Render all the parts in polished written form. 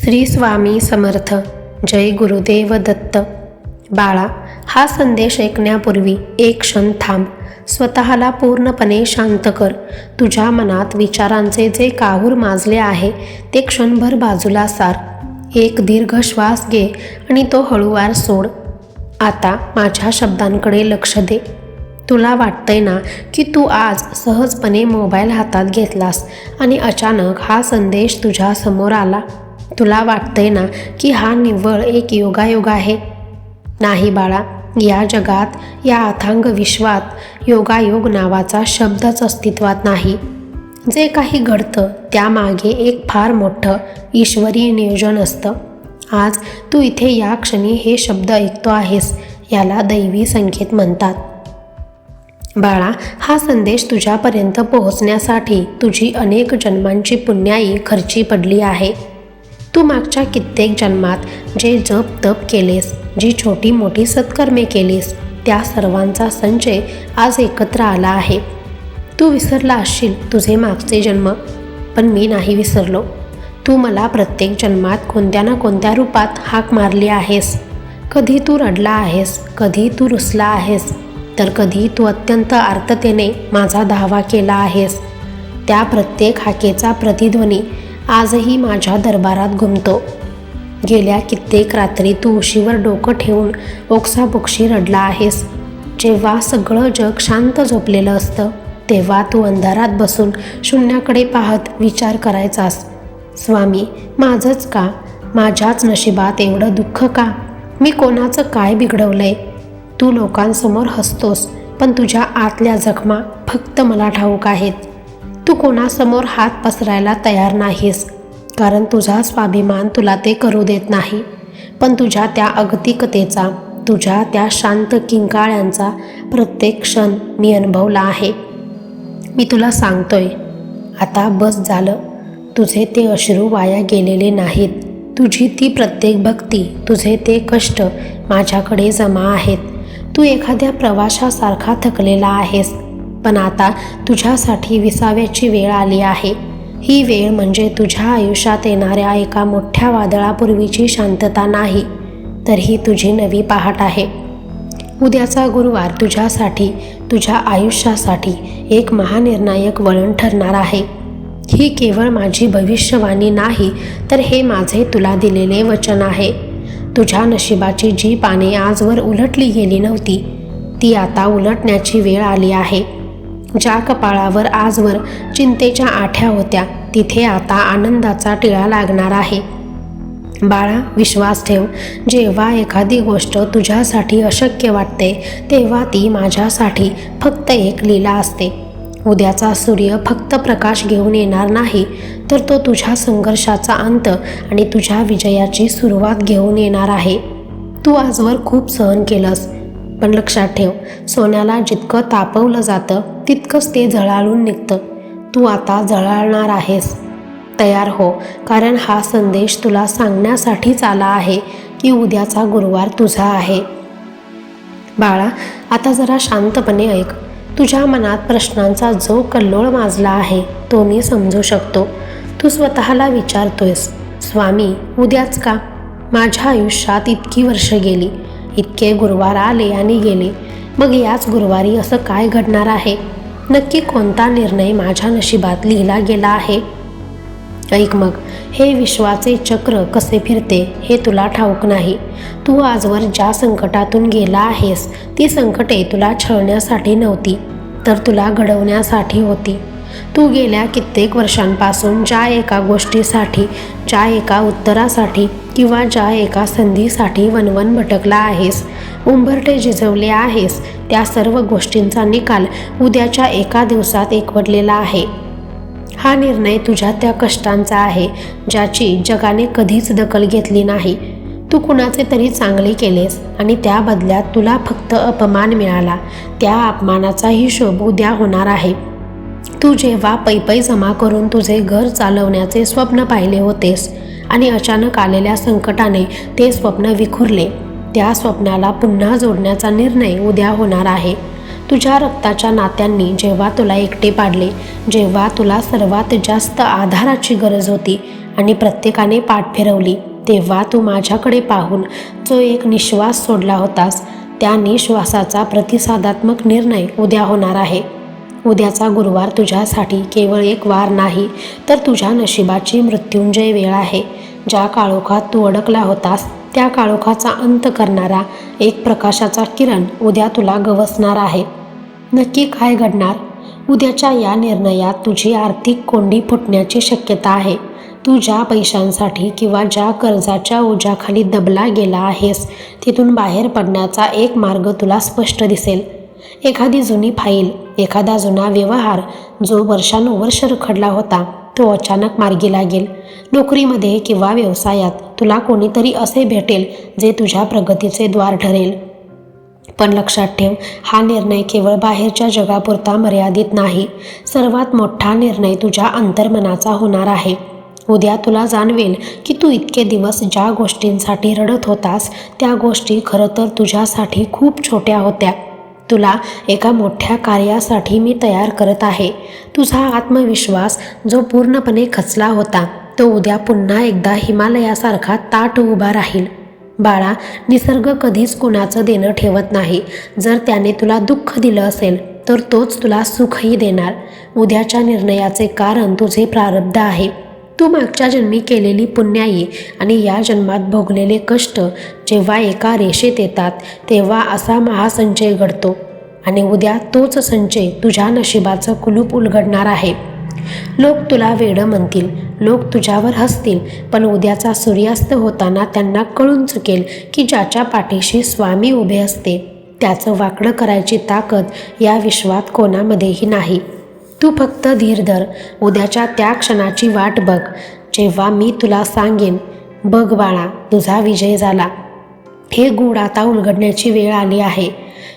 श्री स्वामी समर्थ. जय गुरुदेव दत्त. बाळा, हा संदेश ऐकण्यापूर्वी एक क्षण थांब. स्वतःला पूर्णपणे शांत कर. तुझ्या मनात विचारांचे जे काहूर माजले आहे ते क्षणभर बाजूला सार. एक दीर्घ श्वास घे आणि तो हळूवार सोड. आता माझ्या शब्दांकडे लक्ष दे. तुला वाटतंय ना की तू आज सहजपणे मोबाईल हातात घेतलास आणि अचानक हा संदेश तुझ्या समोर आला. तुला वाटतंय ना की हा निव्वळ एक योगायोग आहे. नाही बाळा, या जगात, या अथांग विश्वात योगायोग नावाचा शब्दच अस्तित्वात नाही. जे काही घडतं त्यामागे एक फार मोठं ईश्वरी नियोजन असतं. आज तू इथे या क्षणी हे शब्द ऐकतो आहेस, याला दैवी संकेत म्हणतात. बाळा, हा संदेश तुझ्यापर्यंत पोहोचण्यासाठी तुझी अनेक जन्मांची पुण्याई खर्ची पडली आहे. तू मागच्या कित्येक जन्मात जे जप तप केलेस, जी छोटी मोठी सत्कर्मे केलीस, त्या सर्वांचा संचय आज एकत्र आला आहे. तू विसरला असशील तुझे मागचे जन्म, पण मी नाही विसरलो. तू मला प्रत्येक जन्मात कोणत्या ना कोणत्या रूपात हाक मारली आहेस. कधी तू रडला आहेस, कधी तू रुसला आहेस, तर कधी तू अत्यंत आर्ततेने माझा धावा केला आहेस. त्या प्रत्येक हाकेचा प्रतिध्वनी आजही माझ्या दरबारात घुमतो. गेल्या कित्येक रात्री तू उशीवर डोकं ठेवून ओक्साबोक्शी रडला आहेस. जेव्हा सगळं जग शांत झोपलेलं असतं तेव्हा तू अंधारात बसून शून्याकडे पाहत विचार करायचास, स्वामी, माझंच का? माझ्याच नशिबात एवढं दुःख का? मी कोणाचं काय बिघडवलंय? तू लोकांसमोर हसतोस, पण तुझ्या आतल्या जखमा फक्त मला ठाऊक आहेत. तू कोणासमोर हात पसरायला तयार नाहीस, कारण तुझा स्वाभिमान तुला ते करू देत नाही. पण तुझ्या त्या अगतिकतेचा, तुझ्या त्या शांत किंकाळ्यांचा प्रत्येक क्षण मी अनुभवला आहे. मी तुला सांगतोय, आता बस झालं. तुझे ते अश्रू वाया गेलेले नाहीत. तुझी ती प्रत्येक भक्ती, तुझे ते कष्ट माझ्याकडे जमा आहेत. तू एखाद्या प्रवाशासारखा थकलेला आहेस, पण आता तुझ्यासाठी विसाव्याची वेळ आली आहे. ही वेळ म्हणजे तुझ्या आयुष्यात येणाऱ्या एका मोठ्या वादळापूर्वीची शांतता नाही, तर ही तुझी नवी पहाट आहे. उद्याचा गुरुवार तुझ्यासाठी, तुझ्या आयुष्यासाठी एक महानिर्णायक वळण ठरणार आहे. ही केवळ माझी भविष्यवाणी नाही, तर हे माझे तुला दिलेले वचन आहे. तुझ्या नशिबाची जी पाने आजवर उलटली गेली नव्हती, ती आता उलटण्याची वेळ आली आहे. ज्या कपाळावर आजवर चिंतेच्या आठ्या होत्या, तिथे आता आनंदाचा टिळा लागणार आहे. बाळा, विश्वास ठेव. जेव्हा एखादी गोष्ट तुझ्यासाठी अशक्य वाटते, तेव्हा ती माझ्यासाठी फक्त एक लीला असते. उद्याचा सूर्य फक्त प्रकाश घेऊन येणार नाही, तर तो तुझ्या संघर्षाचा अंत आणि तुझ्या विजयाची सुरुवात घेऊन येणार आहे. तू आजवर खूप सहन केलंस, पण लक्षात ठेव, सोन्याला जितकं तापवलं जातं तितकंच ते झळाळून निघतं. तू आता झळाळणार आहेस. तयार हो, कारण हा संदेश तुला सांगण्यासाठीच आला आहे की उद्याचा गुरुवार तुझा आहे. बाळा, आता जरा शांतपणे ऐक. तुझ्या मनात प्रश्नांचा जो कल्लोळ माजला आहे तो मी समजू शकतो. तू स्वतःला विचारतोयस, स्वामी, उद्याच का? माझ्या आयुष्यात इतकी वर्ष गेली, इतके गुरुवार आले आणि गेले, मग याच गुरुवारी असं काय घडणार आहे? नक्की कोणता निर्णय माझ्या नशिबात लिहिला गेला आहे? ऐक मग, हे विश्वाचे चक्र कसे फिरते हे तुला ठाऊक नाही. तू आजवर ज्या संकटातून गेला आहेस, ती संकटे तुला छळण्यासाठी नव्हती, तर तुला घडवण्यासाठी होती. तू गेल्या कित्येक वर्षांपासून ज्या एका गोष्टीसाठी, ज्या एका उत्तरासाठी किंवा ज्या एका संधीसाठी वणवण भटकला आहेस, उंबरठे झिजवले आहेस, त्या सर्व गोष्टींचा निकाल उद्याच्या एका दिवसात एकवटलेला आहे. हा निर्णय तुझ्या त्या कष्टांचा आहे, ज्याची जगाने कधीच दखल घेतली नाही. तू कुणाचे तरी चांगले केलेस आणि त्या बदल्यात तुला फक्त अपमान मिळाला. त्या अपमानाचा हिशोब उद्या होणार आहे. तू जेव्हा पैपै जमा करून तुझे घर चालवण्याचे स्वप्न पाहिले होतेस आणि अचानक आलेल्या संकटाने ते स्वप्न विखुरले, त्या स्वप्नाला पुन्हा जोडण्याचा निर्णय उद्या होणार आहे. तुझ्या रक्ताच्या नात्यांनी जेव्हा तुला एकटे पाडले, जेव्हा तुला सर्वात जास्त आधाराची गरज होती आणि प्रत्येकाने पाठ फिरवली तेव्हा तू माझ्याकडे पाहून जो एक निश्वास सोडला होतास त्या निश्वासाचा प्रतिसादात्मक निर्णय उद्या होणार आहे. उद्याचा गुरुवार तुझ्यासाठी केवळ एक वार नाही तर तुझ्या नशिबाची मृत्युंजय वेळ आहे. ज्या काळोखात तू अडकला होतास त्या काळोखाचा अंत करणारा एक प्रकाशाचा किरण उद्या तुला गवसणार आहे. नक्की काय घडणार? उद्याच्या या निर्णयात तुझी आर्थिक कोंडी फुटण्याची शक्यता आहे. तू ज्या पैशांसाठी किंवा ज्या कर्जाच्या ओझ्याखाली दबला गेला आहेस तिथून बाहेर पडण्याचा एक मार्ग तुला स्पष्ट दिसेल. एखादी जुनी फाईल, एखादा जुना व्यवहार जो वर्षानुवर्ष रखडला होता तो अचानक मार्गी लागेल. नोकरीमध्ये किंवा व्यवसायात तुला कोणीतरी असे भेटेल जे तुझ्या प्रगतीचे द्वार ठरेल. पण लक्षात ठेव, हा निर्णय केवळ बाहेरच्या जगापुरता मर्यादित नाही. सर्वात मोठा निर्णय तुझ्या अंतर्मनाचा होणार आहे. उद्या तुला जाणवेल की तू इतके दिवस ज्या गोष्टींसाठी रडत होतास त्या गोष्टी खरं तर तुझ्यासाठी खूप छोट्या होत्या. तुला एका मोठ्या कार्यासाठी मी तयार करत आहे. तुझा आत्मविश्वास जो पूर्णपणे खचला होता तो उद्या पुन्हा एकदा हिमालयासारखा ताठ उभा राहील. बाळा, निसर्ग कधीच कुणाचं देणं ठेवत नाही. जर त्याने तुला दुःख दिलं असेल तर तोच तुला सुखही देणार. उद्याच्या निर्णयाचे कारण तुझे प्रारब्ध आहे. तू मागच्या जन्मी केलेली पुण्याई आणि या जन्मात भोगलेले कष्ट जेव्हा एका रेषेत येतात तेव्हा असा महासंचय घडतो आणि उद्या तोच संचय तुझ्या नशिबाचं कुलूप उलगडणार आहे. लोक तुला वेडं म्हणतील, लोक तुझ्यावर हसतील, पण उद्याचा सूर्यास्त होताना त्यांना कळून चुकेल की ज्याच्या पाठीशी स्वामी उभे असते त्याचं वाकडं करायची ताकद या विश्वात कोणामध्येही नाही. तू फक्त धीर धर. उद्याच्या त्या क्षणाची वाट बघ जेव्हा मी तुला सांगेन, बघ बाळा, तुझा विजय झाला. हे गूढ आता उलगडण्याची वेळ आली आहे.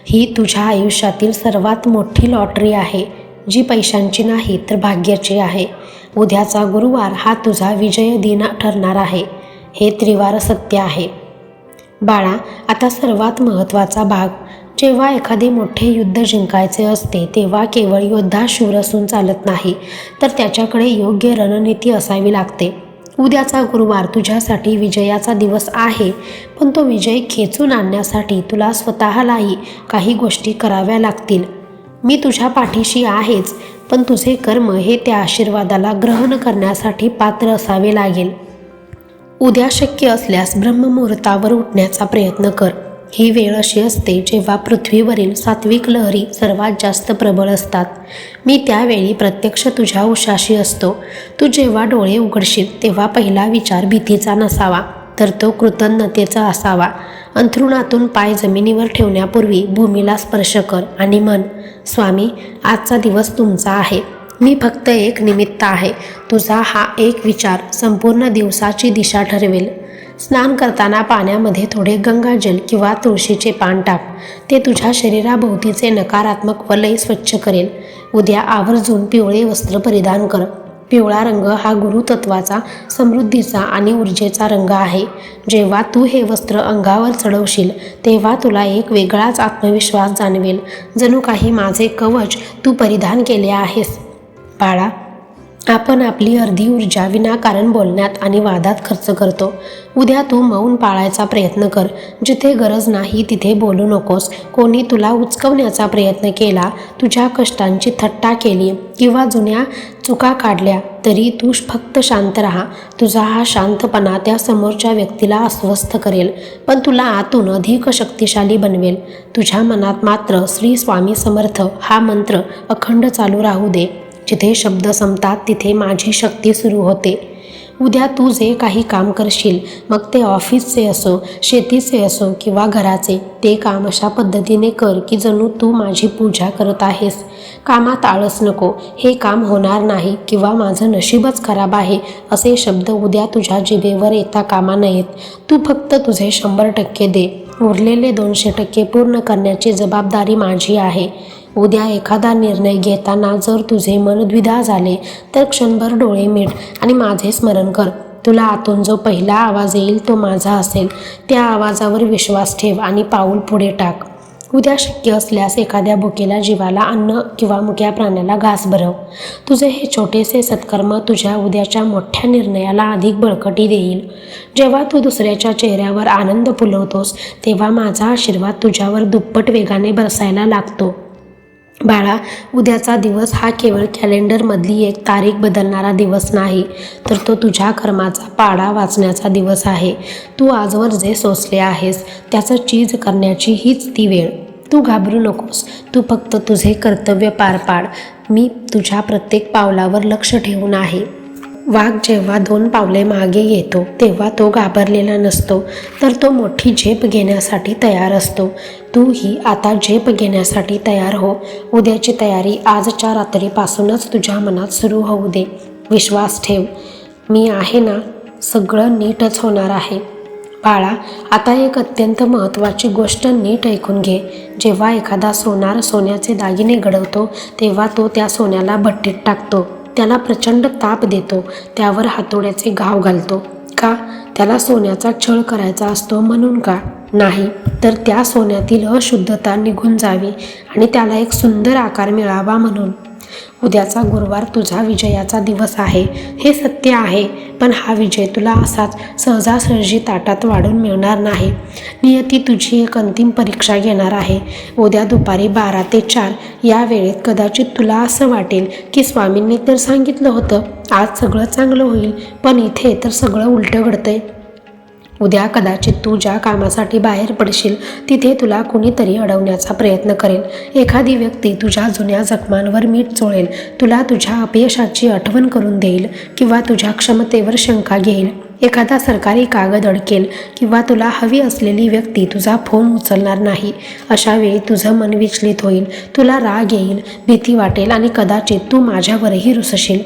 ही तुझ्या आयुष्यातील सर्वात मोठी लॉटरी आहे जी पैशांची नाही तर भाग्याची आहे. उद्याचा गुरुवार हा तुझा विजय दिन ठरणार आहे. हे त्रिवार सत्य आहे. बाळा, आता सर्वात महत्त्वाचा भाग. जेव्हा एखादे मोठे युद्ध जिंकायचे असते तेव्हा केवळ योद्धा शूर असून चालत नाही तर त्याच्याकडे योग्य रणनीती असावी लागते. उद्याचा गुरुवार तुझ्यासाठी विजयाचा दिवस आहे, पण तो विजय खेचून आणण्यासाठी तुला स्वतःलाही काही गोष्टी कराव्या लागतील. मी तुझ्या पाठीशी आहेच, पण तुझे कर्म हे त्या आशीर्वादाला ग्रहण करण्यासाठी पात्र असावे लागेल. उद्या शक्य असल्यास ब्रह्ममुहूर्तावर उठण्याचा प्रयत्न कर. ही वेळ अशी असते जेव्हा पृथ्वीवरील सात्विक लहरी सर्वात जास्त प्रबळ असतात. मी त्यावेळी प्रत्यक्ष तुझ्या उशाशी असतो. तू जेव्हा डोळे उघडशील तेव्हा पहिला विचार भीतीचा नसावा तर तो कृतज्ञतेचा असावा. अंथरुणातून पाय जमिनीवर ठेवण्यापूर्वी भूमीला स्पर्श कर आणि म्हण, स्वामी, आजचा दिवस तुमचा आहे. मी फक्त एक निमित्त आहे. तुझा हा एक विचार संपूर्ण दिवसाची दिशा ठरवेल. स्नान करताना पाण्यामध्ये थोडे गंगाजल किंवा तुळशीचे पान टाक. ते तुझ्या शरीराभोवतीचे नकारात्मक वलय स्वच्छ करेल. उद्या आवर्जून पिवळे वस्त्र परिधान कर. पिवळा रंग हा गुरुतत्वाचा, समृद्धीचा आणि ऊर्जेचा रंग आहे. जेव्हा तू हे वस्त्र अंगावर चढवशील तेव्हा तुला एक वेगळाच आत्मविश्वास जाणवेल. जणू काही माझे कवच तू परिधान केले आहेस. बाळा, आपण आपली अर्धी ऊर्जा विनाकारण बोलण्यात आणि वादात खर्च करतो. उद्या तू मौन पाळायचा प्रयत्न कर. जिथे गरज नाही तिथे बोलू नकोस. कोणी तुला उचकवण्याचा प्रयत्न केला, तुझ्या कष्टांची थट्टा केली किंवा जुन्या चुका काढल्या तरी तू फक्त शांत राहा. तुझा हा शांतपणा त्या समोरच्या व्यक्तीला अस्वस्थ करेल, पण तुला आतून अधिक शक्तिशाली बनवेल. तुझ्या मनात मात्र श्री स्वामी समर्थ हा मंत्र अखंड चालू राहू दे. जिथे शब्द संपतात तिथे माझी शक्ती सुरू होते. उद्या तू जे काही काम करशील, मग ते ऑफिसचे असो, शेतीचे असो किंवा घराचे, ते काम अशा पद्धतीने कर की जणू तू माझी पूजा करत आहेस. कामात आळस नको, हे काम होणार नाही किंवा माझं नशीबच खराब आहे असे शब्द उद्या तुझ्या जिभेवर येता कामा नयेत. तू फक्त तुझे 100% दे. उरलेले 200% पूर्ण करण्याची जबाबदारी माझी आहे. उद्या एखादा निर्णय घेताना जर तुझे मन द्विधा झाले तर क्षणभर डोळे मिट आणि माझे स्मरण कर. तुला आतून जो पहिला आवाज येईल तो माझा असेल. त्या आवाजावर विश्वास ठेव आणि पाऊल पुढे टाक. उद्या शक्य असल्यास एखाद्या भुकेल्या जीवाला अन्न किंवा मुक्या प्राण्याला घास भरव. तुझे हे छोटेसे सत्कर्म तुझ्या उद्याच्या मोठ्या निर्णयाला अधिक बळकटी देईल. जेव्हा तू दुसऱ्याच्या चेहऱ्यावर आनंद फुलवतोस तेव्हा माझा आशीर्वाद तुझ्यावर दुप्पट वेगाने बरसायला लागतो. बाळा, उद्याचा दिवस हा केवळ कॅलेंडरमधली एक तारीख बदलणारा दिवस नाही, तर तो तुझ्या कर्माचा पाढा वाचण्याचा दिवस आहे. तू आजवर जे सोसले आहेस त्याचं चीज करण्याची हीच ती वेळ. तू घाबरू नकोस, तू फक्त तुझे कर्तव्य पार पाड. मी तुझ्या प्रत्येक पावलावर लक्ष ठेवून आहे. वाघ जेव्हा 2 पावले मागे येतो तेव्हा तो घाबरलेला नसतो, तर तो मोठी झेप घेण्यासाठी तयार असतो. तूही आता झेप घेण्यासाठी तयार हो. उद्याची तयारी आजच्या रात्रीपासूनच तुझ्या मनात सुरू होऊ दे. विश्वास ठेव, मी आहे ना, सगळं नीटच होणार आहे. बाळा, आता एक अत्यंत महत्त्वाची गोष्ट नीट ऐकून घे. जेव्हा एखादा सोनार सोन्याचे दागिने घडवतो तेव्हा तो त्या सोन्याला भट्टीत टाकतो, त्याला प्रचंड ताप देतो, त्यावर हातोड्याचे घाव घालतो. का? त्याला सोन्याचा छळ करायचा असतो म्हणून का? नाही, तर त्या सोन्यातील अशुद्धता निघून जावी आणि त्याला एक सुंदर आकार मिळावा म्हणून. उद्याचा गुरुवार तुझा विजयाचा दिवस आहे, हे सत्य आहे. पण हा विजय तुला असाच सहजासहजी ताटात वाढून मिळणार नाही. नियती तुझी एक अंतिम परीक्षा घेणार आहे. उद्या दुपारी 12 ते 4 या वेळेत कदाचित तुला असं वाटेल की स्वामींनी तर सांगितलं होतं आज सगळं चांगलं होईल, पण इथे तर सगळं उलटं घडतंय. उद्या कदाचित तू ज्या कामासाठी बाहेर पडशील तिथे तुला कुणीतरी अडवण्याचा प्रयत्न करेल. एखादी व्यक्ती तुझ्या जुन्या जखमांवर मीठ चोळेल, तुला तुझ्या अपयशाची आठवण करून देईल किंवा तुझ्या क्षमतेवर शंका घेईल. एखादा सरकारी कागद अडकेल किंवा तुला हवी असलेली व्यक्ती तुझा फोन उचलणार नाही. अशा वेळी तुझं मन विचलित होईल, तुला राग येईल, भीती वाटेल आणि कदाचित तू माझ्यावरही रुसशील.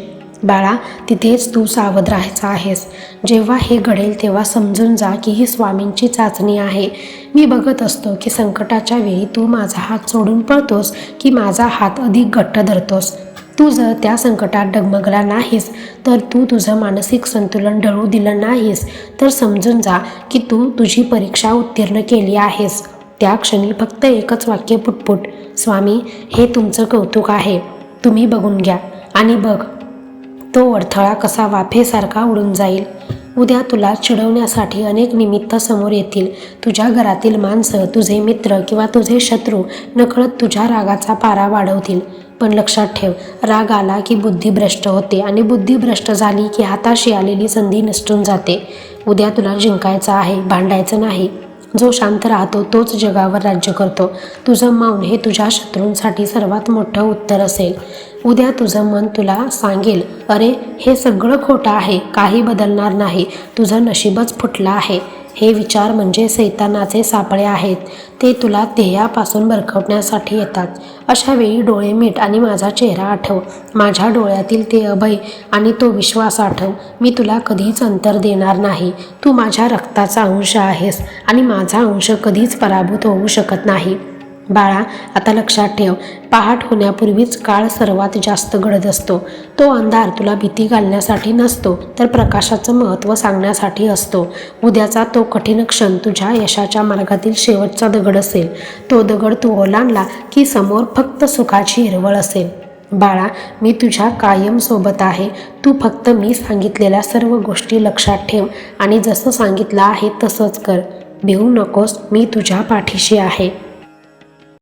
बाळा, तिथेच तू सावध राहायचं आहेस. जेव्हा हे घडेल तेव्हा समजून जा की ही स्वामींची चाचणी आहे. मी बघत असतो की संकटाच्या वेळी तू माझा हात सोडून पळतोस की माझा हात अधिक घट्ट धरतोस. तू जर त्या संकटात डगमगला नाहीस, तर तू तुझं मानसिक संतुलन ढळू दिलं नाहीस, तर समजून जा की तू तुझी परीक्षा उत्तीर्ण केली आहेस. त्या क्षणी फक्त एकच वाक्य पुटपुट, स्वामी, हे तुमचं कौतुक आहे. तुम्ही बघून घ्या आणि बघ, तो अडथळा कसा वाफेसारखा उडून जाईल. उद्या तुला चिडवण्यासाठी अनेक निमित्त समोर येतील. तुझ्या घरातील माणसं, तुझे मित्र किंवा तुझे शत्रू नकळत तुझ्या रागाचा पारा वाढवतील. पण लक्षात ठेव, राग आला की बुद्धी भ्रष्ट होते आणि बुद्धी भ्रष्ट झाली की हाताशी आलेली संधी निसटून जाते. उद्या तुला जिंकायचं आहे, भांडायचं नाही. जो शांत राहतो तोच जगावर राज्य करतो. तुझं मौन हे तुझ्या शत्रूंसाठी सर्वात मोठं उत्तर असेल. उद्या तुझं मन तुला सांगेल, अरे हे सगळं खोटं आहे, काही बदलणार नाही, तुझं नशीबच फुटलं आहे. हे विचार म्हणजे सैतानाचे सापळे आहेत. ते तुला ध्येयापासून भरकवण्यासाठी येतात. अशा वेळी डोळे मीट आणि माझा चेहरा आठव. माझ्या डोळ्यातील ते अभय आणि तो विश्वास आठव. मी तुला कधीच अंतर देणार नाही. तू माझ्या रक्ताचा अंश आहेस आणि माझा अंश कधीच पराभूत होऊ शकत नाही. बाळा, आता लक्षात ठेव, पहाट होण्यापूर्वीच काळ सर्वात जास्त गडद असतो. तो अंधार तुला भीती घालण्यासाठी नसतो, तर प्रकाशाचं महत्त्व सांगण्यासाठी असतो. उद्याचा तो कठीण क्षण तुझ्या यशाच्या मार्गातील शेवटचा दगड असेल. तो दगड तू ओलांडला की समोर फक्त सुखाची हिरवळ असेल. बाळा, मी तुझ्या कायम सोबत आहे. तू फक्त मी सांगितलेल्या सर्व गोष्टी लक्षात ठेव आणि जसं सांगितलं आहे तसंच कर. भिवू नकोस, मी तुझ्या पाठीशी आहे.